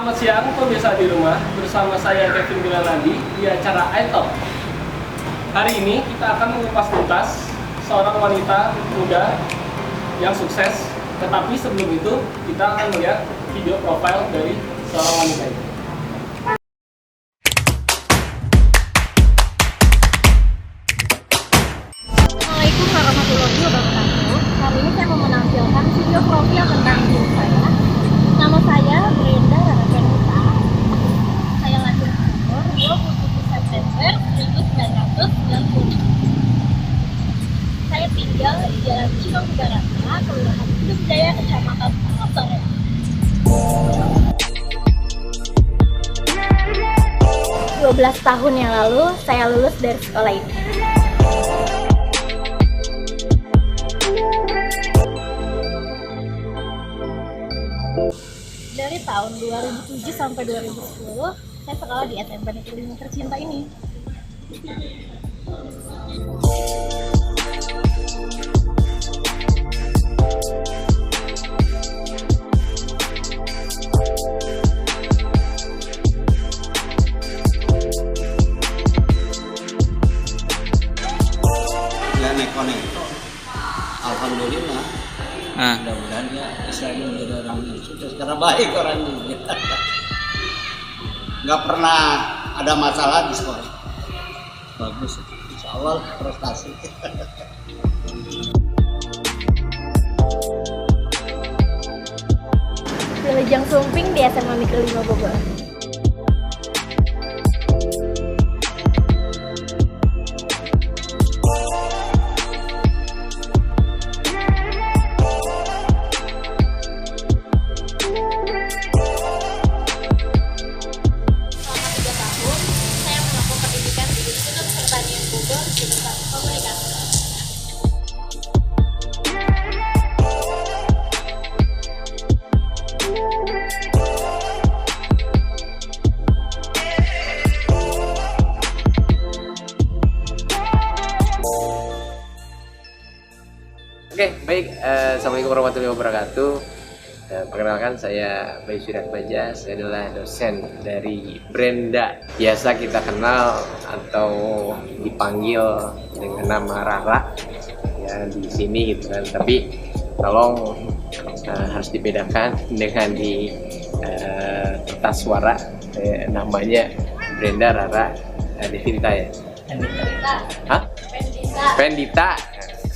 Selamat siang pemirsa di rumah, bersama saya Kevin Gulanadi di acara iTalk. Hari ini kita akan mengupas tuntas seorang wanita muda yang sukses. Tetapi sebelum itu kita akan melihat video profil dari seorang wanita ini. Assalamualaikum warahmatullahi wabarakatuh. Kali ini saya mau menampilkan video profil tentang diri saya. Nama saya Brenda Rara. Saya lahir umur 27 September 1990. Saya tinggal di Jalan Cibang Barata, Kelurahan Hidup Jaya, Kecamatan Pangandaran. 12 tahun yang lalu saya lulus dari sekolah ini. Dari tahun 2007 sampai 2010, saya sekolah di SMP Negeri 5 tercinta ini. Ya neko-neko. Alhamdulillah. Mudah-mudahan ya saya menjadi orang yang sukses karena baik orangnya. Nggak pernah ada masalah di sekolah. Bagus. Insya Allah prestasi. Wilujeng Sumping di SMA Negeri 5 Bogor. Oke, baik. Assalamualaikum warahmatullahi wabarakatuh. Perkenalkan, saya Bayu Suryat Baja. Saya adalah dosen dari Brenda. Biasa kita kenal atau dipanggil dengan nama Rara ya di sini gitu kan. Tapi tolong harus dibedakan dengan di kertas suara. Namanya Brenda Rara Devita ya. Hah? Pendita.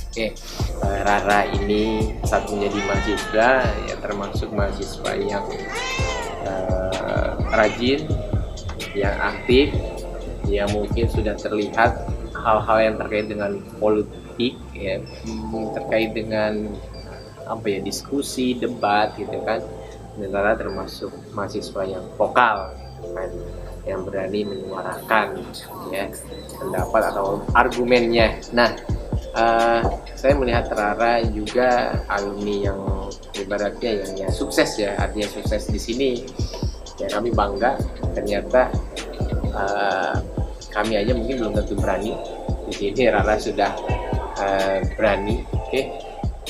Oke. Rara ini saat menjadi mahasiswa ya, termasuk mahasiswa yang rajin, yang aktif, yang mungkin sudah terlihat hal-hal yang terkait dengan politik ya, terkait dengan apa ya, diskusi, debat gitu kan. Dan Rara termasuk mahasiswa yang vokal gitu kan, yang berani menyuarakan ya pendapat atau argumennya. Nah, saya melihat Rara juga alumni yang ibaratnya yang sukses ya, artinya sukses di sini ya, kami bangga. Ternyata kami aja mungkin belum tentu berani, di sini Rara sudah berani. Oke,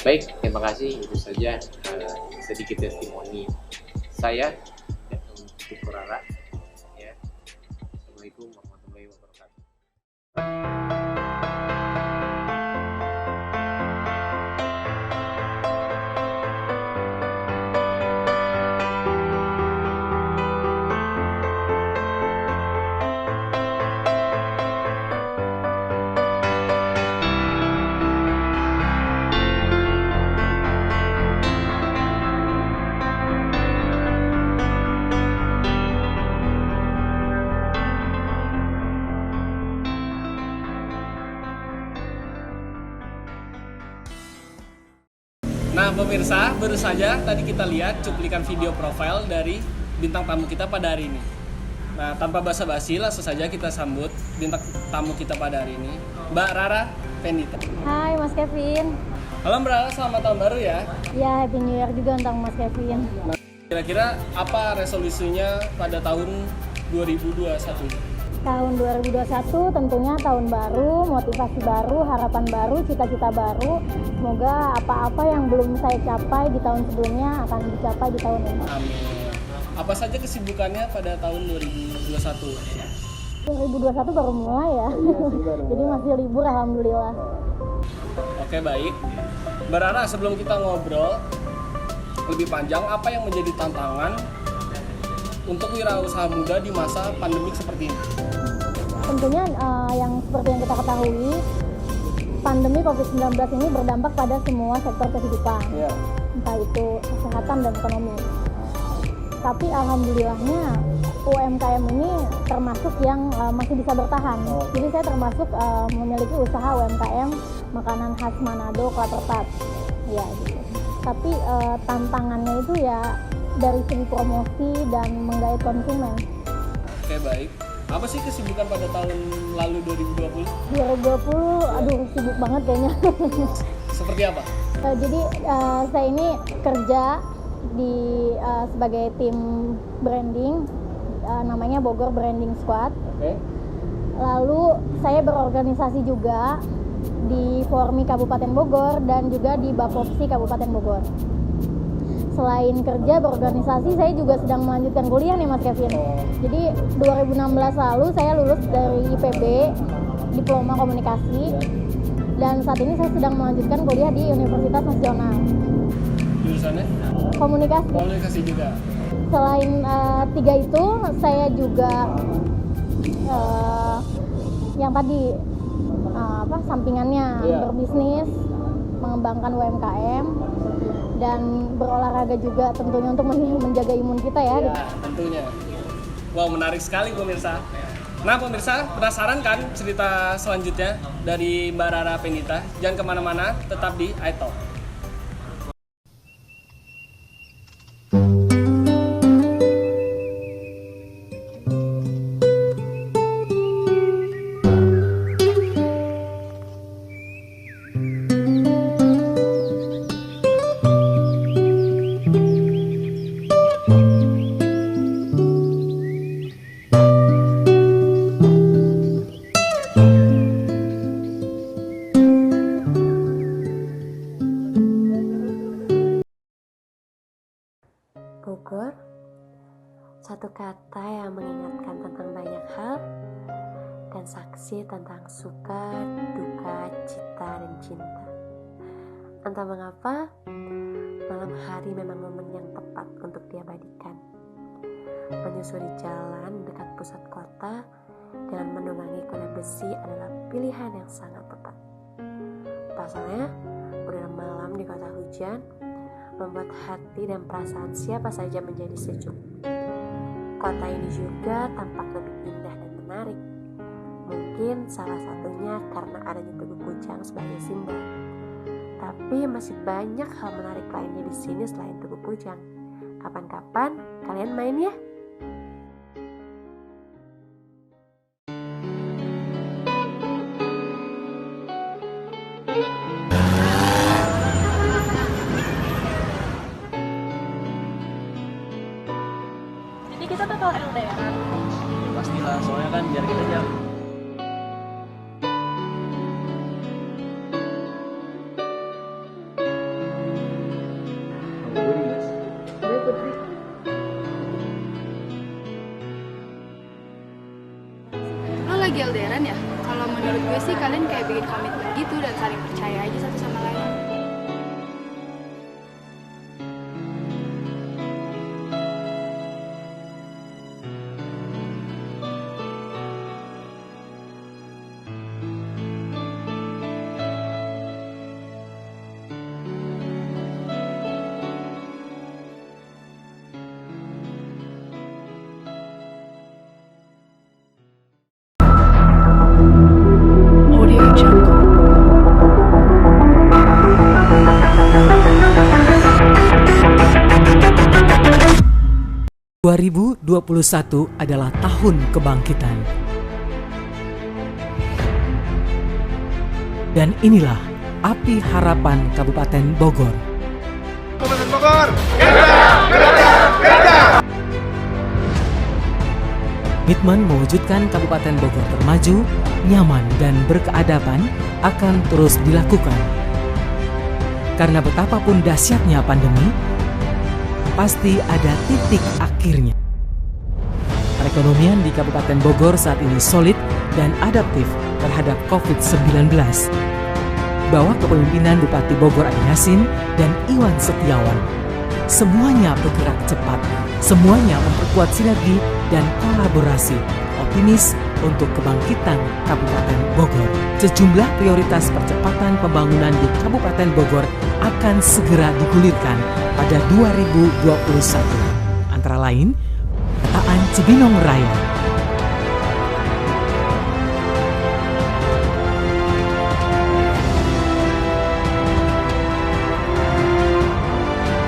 baik, terima kasih. Itu saja sedikit testimoni saya untuk Rara ya. Assalamualaikum warahmatullahi wabarakatuh. Nah pemirsa, baru saja tadi kita lihat cuplikan video profil dari bintang tamu kita pada hari ini. Nah, tanpa basa-basi, langsung saja kita sambut bintang tamu kita pada hari ini, Mbak Rara Pendita. Hai Mas Kevin. Halo Mbak Rara, selamat tahun baru ya. Ya, Happy New Year juga untuk Mas Kevin. Nah, kira-kira apa resolusinya pada tahun 2021? Tahun 2021 tentunya tahun baru, motivasi baru, harapan baru, cita-cita baru. Semoga apa-apa yang belum saya capai di tahun sebelumnya akan dicapai di tahun ini. Amin. Apa saja kesibukannya pada tahun 2021? 2021 baru mulai ya. Jadi masih libur alhamdulillah. Oke, baik. Mbak Rara, sebelum kita ngobrol lebih panjang, apa yang menjadi tantangan untuk wirausaha muda di masa pandemik seperti ini? Tentunya yang seperti yang kita ketahui, pandemi COVID-19 ini berdampak pada semua sektor kehidupan, entah itu kesehatan dan ekonomi. Tapi alhamdulillahnya UMKM ini termasuk yang masih bisa bertahan. Jadi saya termasuk memiliki usaha UMKM makanan khas Manado, Klaper Tart. Ya, gitu. Tapi tantangannya itu ya dari segi promosi dan menggait konsumen. Oke, baik. Apa sih kesibukan pada tahun lalu 2020? 2020, aduh sibuk banget kayaknya. Seperti apa? Jadi saya ini kerja di sebagai tim branding, namanya Bogor Branding Squad. Oke. Lalu saya berorganisasi juga di Formi Kabupaten Bogor dan juga di Bapopsi Kabupaten Bogor. Selain kerja berorganisasi, saya juga sedang melanjutkan kuliah nih Mas Kevin. Jadi 2016 lalu saya lulus dari IPB, Diploma Komunikasi, dan saat ini saya sedang melanjutkan kuliah di Universitas Nasional. Jurusannya? Komunikasi. Komunikasi juga. Selain tiga itu, saya juga yang tadi sampingannya berbisnis, mengembangkan UMKM, dan berolahraga juga tentunya untuk menjaga imun kita ya. Ya, tentunya. Wow, menarik sekali pemirsa. Nah pemirsa, penasaran kan cerita selanjutnya dari Mbak Rara Penita? Jangan kemana-mana, tetap di iTalk. Bogor, satu kata yang mengingatkan tentang banyak hal dan saksi tentang suka, duka, cita, dan cinta. Entah mengapa, malam hari memang momen yang tepat untuk diabadikan. Menyusuri jalan dekat pusat kota dengan menunggangi kuda besi adalah pilihan yang sangat tepat. Pasalnya, udara malam di kota hujan membuat hati dan perasaan siapa saja menjadi sejuk. Kota ini juga tampak lebih indah dan menarik. Mungkin salah satunya karena adanya Tugu Kujang sebagai simbol. Tapi masih banyak hal menarik lainnya di sini selain Tugu Kujang. Kapan-kapan kalian main ya? Kita bakal LDR. Pastilah, soalnya kan biar kita jauh. Lo lagi LDRan ya? Kalau menurut gue sih kalian kayak bikin komitmen gitu dan saling percaya aja satu sama lain. Audio Jungle. 2021 adalah tahun kebangkitan. Dan inilah api harapan Kabupaten Bogor. Kabupaten Bogor, Gerda, Gerda, Gerda. Komitmen mewujudkan Kabupaten Bogor termaju, nyaman, dan berkeadaban akan terus dilakukan. Karena betapapun dahsyatnya pandemi, pasti ada titik akhirnya. Perekonomian di Kabupaten Bogor saat ini solid dan adaptif terhadap COVID-19. Bawah kepemimpinan Bupati Bogor Adi Yasin dan Iwan Setiawan, semuanya bergerak cepat, semuanya memperkuat sinergi dan kolaborasi, optimis untuk kebangkitan Kabupaten Bogor. Sejumlah prioritas percepatan pembangunan di Kabupaten Bogor akan segera digulirkan pada 2021. Antara lain, pemetaan Cibinong Raya,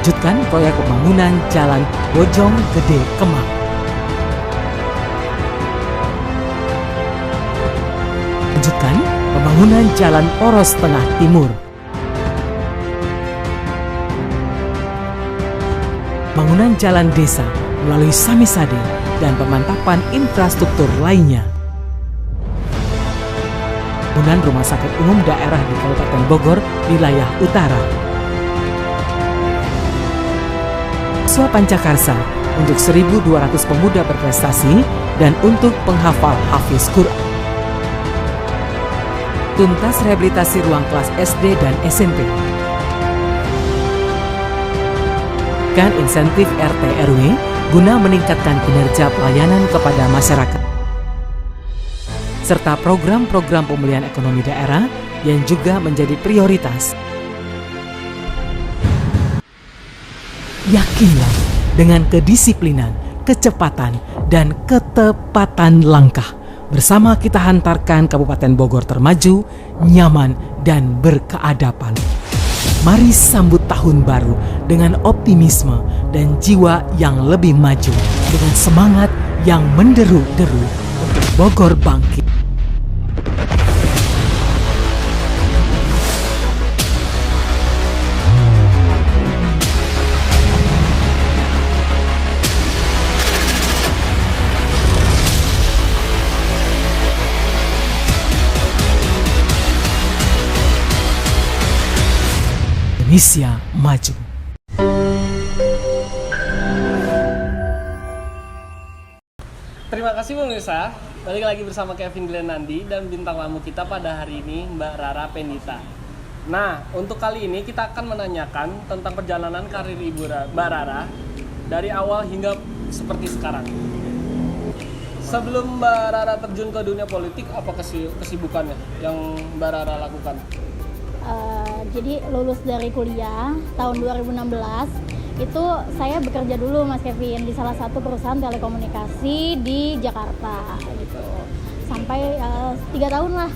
lanjutkan proyek pembangunan Jalan Bojong Gede Kemang. Lanjutkan pembangunan Jalan Poros Tengah Timur. Pembangunan jalan desa melalui Samisade dan pemantapan infrastruktur lainnya. Pembangunan Rumah Sakit Umum Daerah di Kabupaten Bogor, wilayah utara. Siswa Pancakarsa untuk 1.200 pemuda berprestasi dan untuk penghafal hafiz Quran. Tuntas rehabilitasi ruang kelas SD dan SMP. Kan insentif RT RW guna meningkatkan kinerja pelayanan kepada masyarakat. Serta program-program pemulihan ekonomi daerah yang juga menjadi prioritas. Yakinlah dengan kedisiplinan, kecepatan, dan ketepatan langkah. Bersama kita hantarkan Kabupaten Bogor termaju, nyaman, dan berkeadapan. Mari sambut tahun baru dengan optimisme dan jiwa yang lebih maju. Dengan semangat yang menderu-deru untuk Bogor bangkit. Indonesia maju. Terima kasih pemirsa. Balik lagi bersama Kevin Glenandi dan bintang tamu kita pada hari ini Mbak Rara Pendita. Nah, untuk kali ini kita akan menanyakan tentang perjalanan karir Mbak Rara dari awal hingga seperti sekarang. Sebelum Mbak Rara terjun ke dunia politik, apa kesibukannya yang Mbak Rara lakukan? Jadi lulus dari kuliah tahun 2016 itu saya bekerja dulu Mas Kevin di salah satu perusahaan telekomunikasi di Jakarta gitu sampai 3 tahun lah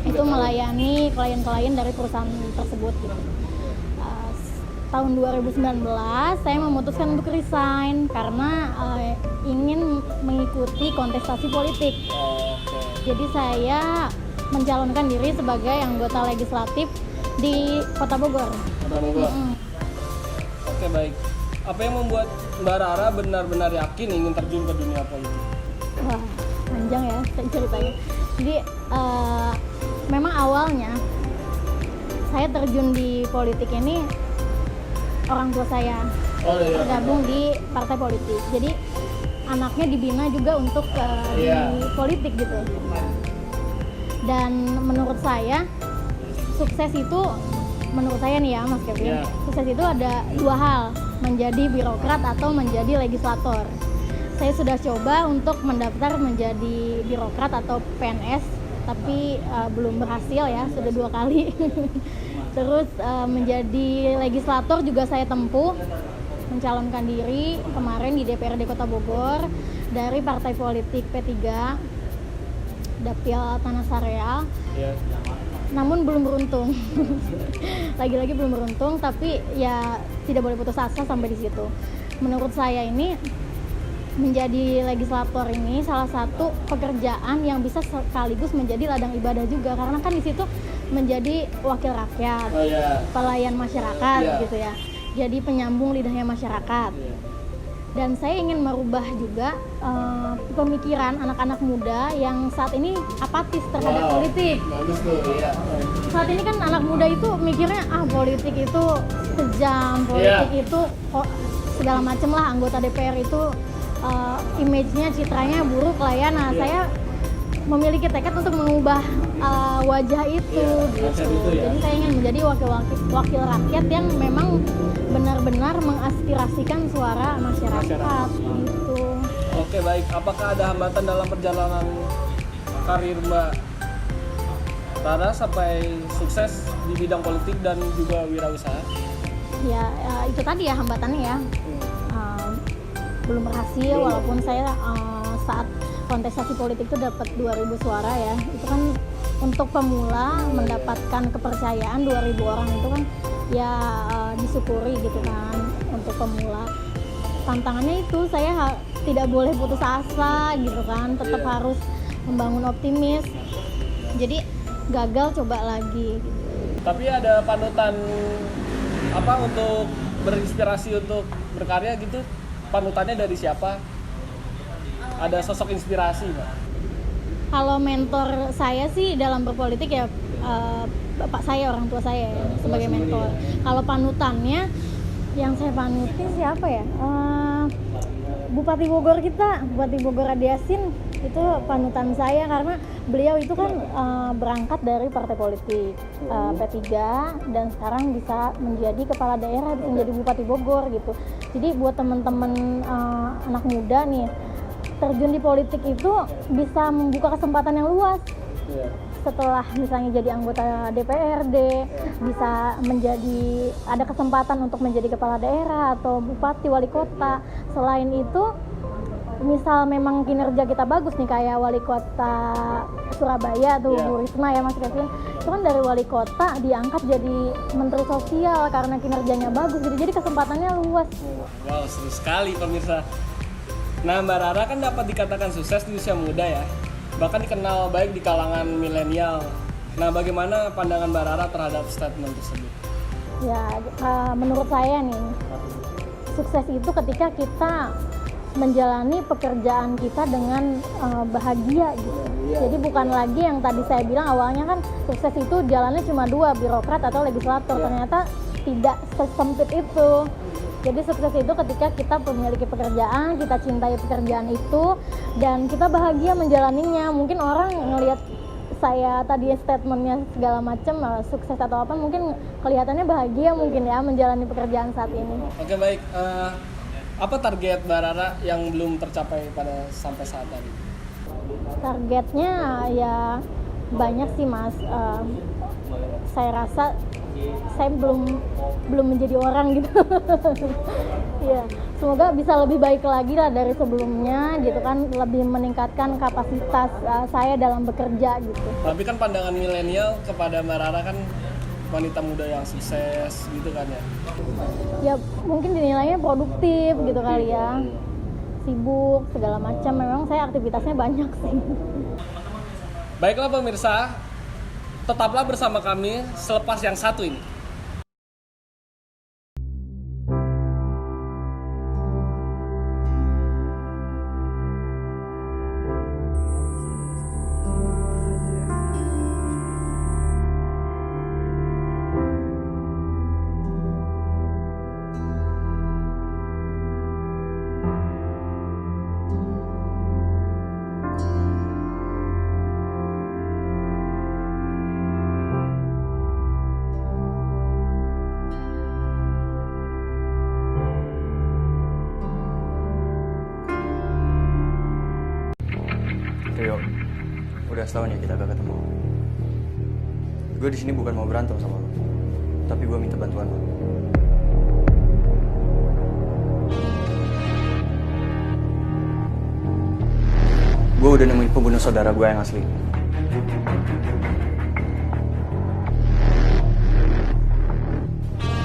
itu melayani klien-klien dari perusahaan tersebut gitu. Tahun 2019 saya memutuskan untuk resign karena ingin mengikuti kontestasi politik. Jadi saya mencalonkan diri sebagai anggota legislatif di Kota Bogor. Oke, baik. Apa yang membuat Mbak Rara benar-benar yakin ingin terjun ke dunia politik? Wah, panjang ya ceritanya. Jadi memang awalnya saya terjun di politik ini orang tua saya tergabung di partai politik. Jadi anaknya dibina juga untuk di politik gitu. Dan menurut saya sukses itu, menurut saya nih ya Mas Kevin, sukses itu ada 2 hal, menjadi birokrat atau menjadi legislator. Saya sudah coba untuk mendaftar menjadi birokrat atau PNS, tapi belum berhasil ya, sudah 2 kali. Terus menjadi legislator juga saya tempuh, mencalonkan diri kemarin di DPRD Kota Bogor dari partai politik P3, Dapil Tanah Sareal. Namun belum beruntung. Lagi-lagi belum beruntung, tapi ya tidak boleh putus asa sampai di situ. Menurut saya ini menjadi legislator ini salah satu pekerjaan yang bisa sekaligus menjadi ladang ibadah juga, karena kan di situ menjadi wakil rakyat, pelayan masyarakat gitu ya. Jadi penyambung lidahnya masyarakat. Dan saya ingin merubah juga pemikiran anak-anak muda yang saat ini apatis terhadap politik. Bagus tuh, iya. Saat ini kan anak muda itu mikirnya politik itu kejam, politik itu segala macem lah anggota DPR itu image-nya, citranya buruk lah ya. Nah, saya memiliki tekad untuk mengubah wajah itu gitu. Jadi saya ingin menjadi wakil rakyat yang memang benar-benar mengaspirasikan suara masyarakat gitu. Oke, baik. Apakah ada hambatan dalam perjalanan karir Mbak Rara sampai sukses di bidang politik dan juga wirausaha? Ya, itu tadi ya hambatannya ya. Belum berhasil walaupun saya saat kontestasi politik itu dapat 2.000 suara ya. Itu kan untuk pemula mendapatkan kepercayaan 2.000 orang itu kan ya disyukuri gitu kan untuk pemula. Tantangannya itu saya tidak boleh putus asa gitu kan, tetap harus membangun optimis. Jadi gagal coba lagi gitu. Tapi ada panutan apa untuk berinspirasi untuk berkarya gitu? Panutannya dari siapa? Ada sosok inspirasi, Mbak? Kalau mentor saya sih dalam berpolitik ya bapak saya, orang tua saya ya, sebagai mentor. Kalau panutannya yang saya panuti siapa ya? Bupati Bogor kita, Bupati Bogor Ade Yasin itu panutan saya karena beliau itu kan berangkat dari partai politik P3 dan sekarang bisa menjadi kepala daerah, bisa menjadi Bupati Bogor gitu. Jadi buat teman-teman anak muda nih, terjun di politik itu bisa membuka kesempatan yang luas. Setelah misalnya jadi anggota DPRD, bisa ada kesempatan untuk menjadi kepala daerah atau bupati, wali kota. Selain itu, misal memang kinerja kita bagus nih kayak wali kota Surabaya tuh Bu Risma ya Mas Kevin, itu kan dari wali kota diangkat jadi menteri sosial karena kinerjanya bagus gitu. Jadi kesempatannya luas. Wow, seru sekali pemirsa. Nah, Mbak Rara kan dapat dikatakan sukses di usia muda ya, bahkan dikenal baik di kalangan milenial. Nah, bagaimana pandangan Mbak Rara terhadap statement tersebut? Ya, menurut saya nih, sukses itu ketika kita menjalani pekerjaan kita dengan bahagia gitu. Jadi bukan lagi yang tadi saya bilang awalnya kan sukses itu jalannya cuma 2, birokrat atau legislator. Ternyata tidak sesempit itu. Jadi sukses itu ketika kita memiliki pekerjaan, kita cintai pekerjaan itu, dan kita bahagia menjalaninya. Mungkin orang ngelihat saya tadi statementnya segala macam sukses atau apa, mungkin kelihatannya bahagia mungkin ya menjalani pekerjaan saat ini. Oke, baik. Apa target Mbak Rara yang belum tercapai sampai saat ini? Targetnya ya banyak sih Mas. Saya rasa saya belum menjadi orang gitu. Ya, semoga bisa lebih baik lagi lah dari sebelumnya gitu kan, lebih meningkatkan kapasitas saya dalam bekerja gitu. Tapi kan pandangan milenial kepada Mbak Rara kan wanita muda yang sukses gitu kan ya. Ya mungkin dinilainya produktif gitu kali ya. Sibuk segala macam, memang saya aktivitasnya banyak sih. Baiklah pemirsa, tetaplah bersama kami selepas yang satu ini. Rio, udah setahun ya kita gak ketemu. Gue di sini bukan mau berantem sama lo, tapi gue minta bantuan lo. Gue udah nemuin pembunuh saudara gue yang asli.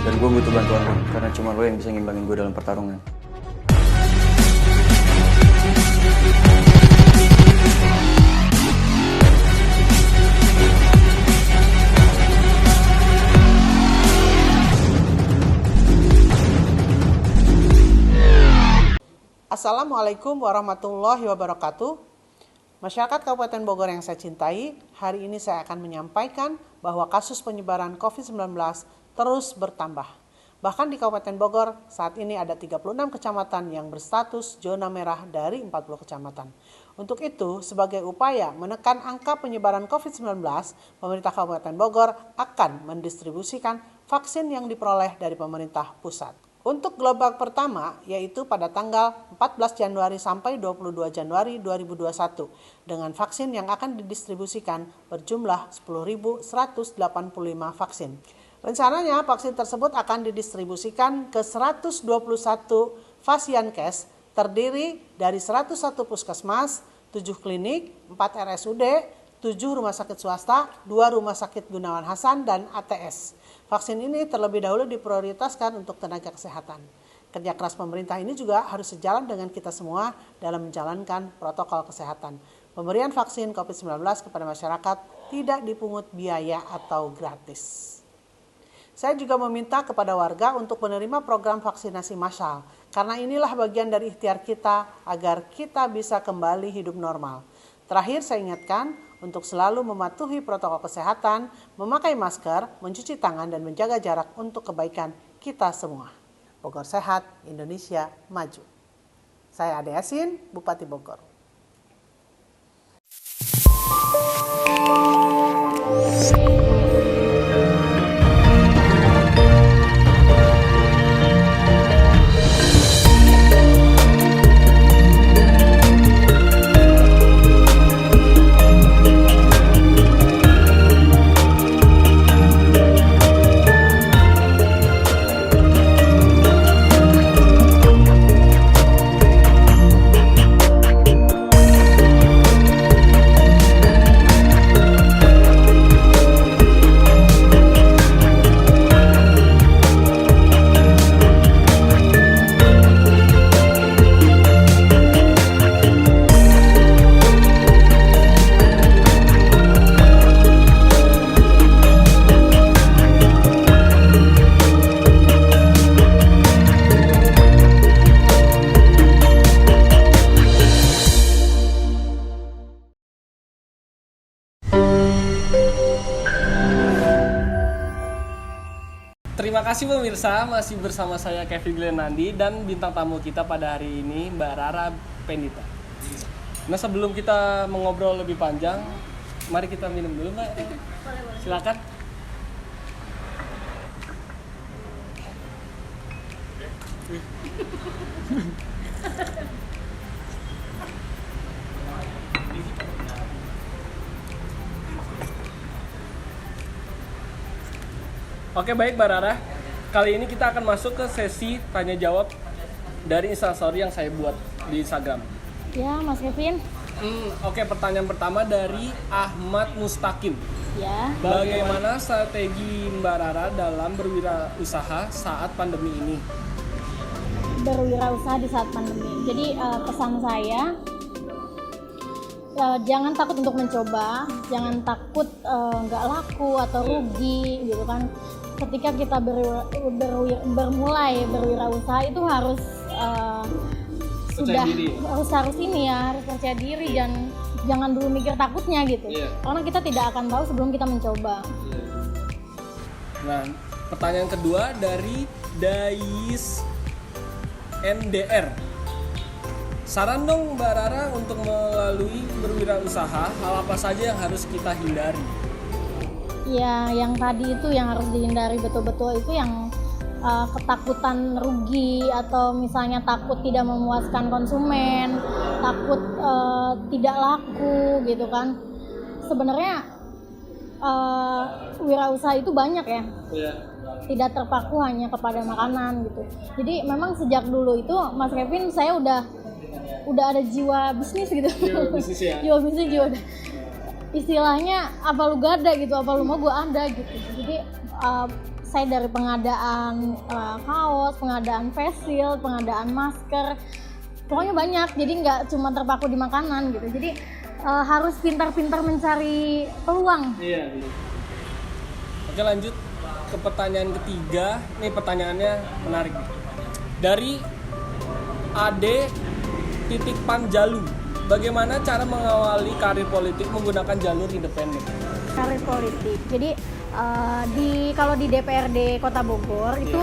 Dan gue butuh bantuan lo, karena cuma lo yang bisa ngimbangin gue dalam pertarungan. Assalamualaikum warahmatullahi wabarakatuh. Masyarakat Kabupaten Bogor yang saya cintai, hari ini saya akan menyampaikan bahwa kasus penyebaran COVID-19 terus bertambah. Bahkan di Kabupaten Bogor saat ini ada 36 kecamatan yang berstatus zona merah dari 40 kecamatan. Untuk itu, sebagai upaya menekan angka penyebaran COVID-19, pemerintah Kabupaten Bogor akan mendistribusikan vaksin yang diperoleh dari pemerintah pusat. Untuk gelombang pertama, yaitu pada tanggal 14 Januari sampai 22 Januari 2021, dengan vaksin yang akan didistribusikan berjumlah 10.185 vaksin. Rencananya vaksin tersebut akan didistribusikan ke 121 Fasiankes, terdiri dari 101 puskesmas, 7 klinik, 4 RSUD, 7 rumah sakit swasta, 2 rumah sakit Gunawan Hasan, dan ATS. Vaksin ini terlebih dahulu diprioritaskan untuk tenaga kesehatan. Kerja keras pemerintah ini juga harus sejalan dengan kita semua dalam menjalankan protokol kesehatan. Pemberian vaksin COVID-19 kepada masyarakat tidak dipungut biaya atau gratis. Saya juga meminta kepada warga untuk menerima program vaksinasi massal, karena inilah bagian dari ikhtiar kita agar kita bisa kembali hidup normal. Terakhir saya ingatkan untuk selalu mematuhi protokol kesehatan, memakai masker, mencuci tangan, dan menjaga jarak untuk kebaikan kita semua. Bogor sehat, Indonesia maju. Saya Ade Yasin, Bupati Bogor. Terima kasih pemirsa, masih bersama saya Kevin Glenandi dan bintang tamu kita pada hari ini Mbak Rara Pendita. Nah, sebelum kita mengobrol lebih panjang, mari kita minum dulu, Mbak. Silakan. Oke, baik Mbak Rara. Kali ini kita akan masuk ke sesi tanya jawab dari Instastory yang saya buat di Instagram. Ya, Mas Kevin. Oke, pertanyaan pertama dari Ahmad Mustaqim. Ya. Bagaimana strategi Mbak Rara dalam berwirausaha saat pandemi ini? Berwirausaha di saat pandemi. Jadi pesan saya, jangan takut untuk mencoba, jangan takut nggak laku atau rugi gitu kan. Ketika kita bermulai berwirausaha itu harus harus ini ya, harus percaya diri dan jangan dulu mikir takutnya gitu. Karena kita tidak akan tahu sebelum kita mencoba. Nah, pertanyaan kedua dari Dais NDR. Saran dong Mbak Rara untuk melalui berwirausaha, hal apa saja yang harus kita hindari? Ya, yang tadi itu yang harus dihindari betul-betul itu yang ketakutan rugi atau misalnya takut tidak memuaskan konsumen, takut tidak laku gitu kan. Sebenarnya wirausaha itu banyak ya. Tidak terpaku hanya kepada makanan gitu. Jadi memang sejak dulu itu Mas Kevin saya udah ada jiwa bisnis gitu. Jiwa bisnis ya. Jiwa bisnis istilahnya apa lu gak ada gitu, apa lu mau gue ada gitu. Jadi saya dari pengadaan kaos, pengadaan face shield, pengadaan masker, pokoknya banyak. Jadi nggak cuma terpaku di makanan gitu. Jadi harus pintar-pintar mencari peluang. Iya. Oke, lanjut ke pertanyaan ketiga. Nih pertanyaannya menarik. Dari Ade Panjalu. Bagaimana cara mengawali karir politik menggunakan jalur independen? Karir politik. Jadi kalau di DPRD Kota Bogor itu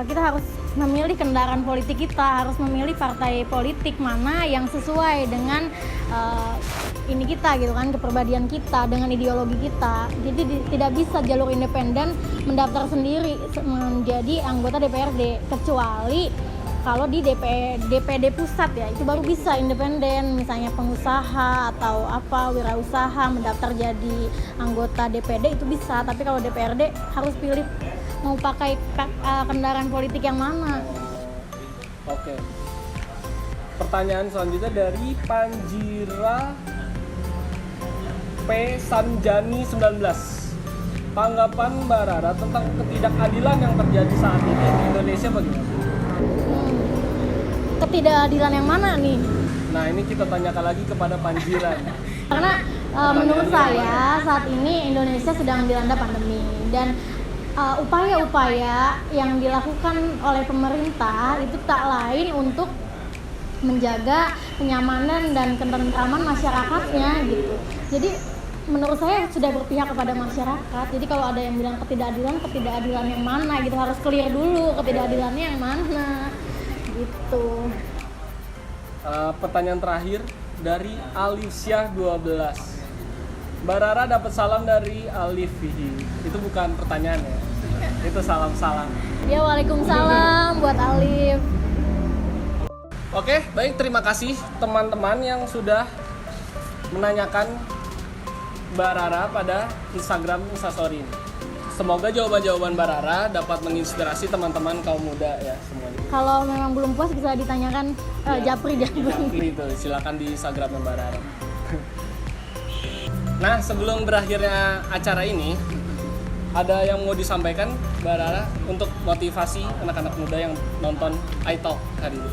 kita harus memilih kendaraan politik kita, harus memilih partai politik mana yang sesuai dengan ini kita gitu kan, kepribadian kita, dengan ideologi kita. Jadi tidak bisa jalur independen mendaftar sendiri menjadi anggota DPRD, kecuali kalau di DPD pusat ya, itu baru bisa independen, misalnya pengusaha atau apa, wirausaha mendaftar jadi anggota DPD itu bisa, tapi kalau DPRD harus pilih mau pakai kendaraan politik yang mana. Oke. Pertanyaan selanjutnya dari Panjira P. Sanjani 19. Tanggapan Mbak Rara tentang ketidakadilan yang terjadi saat ini di Indonesia bagaimana? Ketidakadilan yang mana nih? Nah, ini kita tanyakan lagi kepada Panjira. Karena menurut saya saat ini Indonesia sedang dilanda pandemi, dan upaya-upaya yang dilakukan oleh pemerintah itu tak lain untuk menjaga kenyamanan dan ketentraman masyarakatnya gitu. Jadi menurut saya sudah berpihak kepada masyarakat. Jadi kalau ada yang bilang ketidakadilan yang mana gitu, harus clear dulu ketidakadilannya yang mana gitu. Pertanyaan terakhir dari Alicia 12. Mbak Rara dapat salam dari Alif Fihi. Itu bukan pertanyaan ya, itu salam-salam. Ya, waalaikumsalam buat Alif. Oke, baik, terima kasih teman-teman yang sudah menanyakan Mbak Rara pada Instagram Instastory ini. Semoga jawaban-jawaban Mbak Rara dapat menginspirasi teman-teman kaum muda ya semuanya. Kalau memang belum puas bisa ditanyakan Japri itu, silakan di Instagram Mbak Rara. Nah, sebelum berakhirnya acara ini, ada yang mau disampaikan Mbak Rara untuk motivasi anak-anak muda yang nonton iTalk hari ini?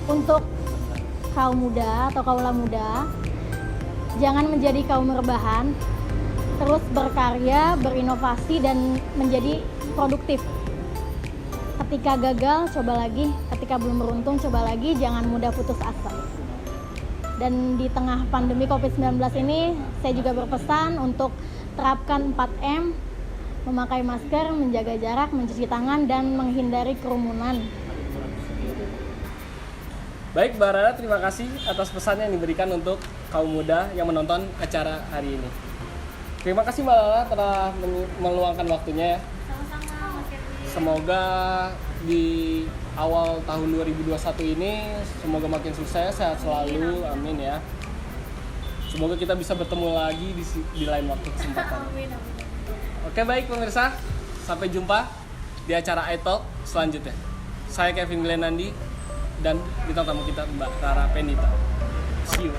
Untuk kaum muda atau kaula muda, jangan menjadi kaum rebahan, terus berkarya, berinovasi, dan menjadi produktif. Ketika gagal, coba lagi. Ketika belum beruntung, coba lagi. Jangan mudah putus asa. Dan di tengah pandemi COVID-19 ini, saya juga berpesan untuk terapkan 4M, memakai masker, menjaga jarak, mencuci tangan, dan menghindari kerumunan. Baik, Mbak Rara, terima kasih atas pesan yang diberikan untuk kaum muda yang menonton acara hari ini. Terima kasih Mbak Rara telah meluangkan waktunya ya. Sama-sama, Mas Kevin. Semoga di awal tahun 2021 ini semoga makin sukses, sehat selalu, amin ya. Semoga kita bisa bertemu lagi di lain waktu kesempatan. Oke, baik pemirsa, sampai jumpa di acara iTalk selanjutnya. Saya Kevin Glenandi dan bintang tamu kita Mbak Rara Pendita. See you.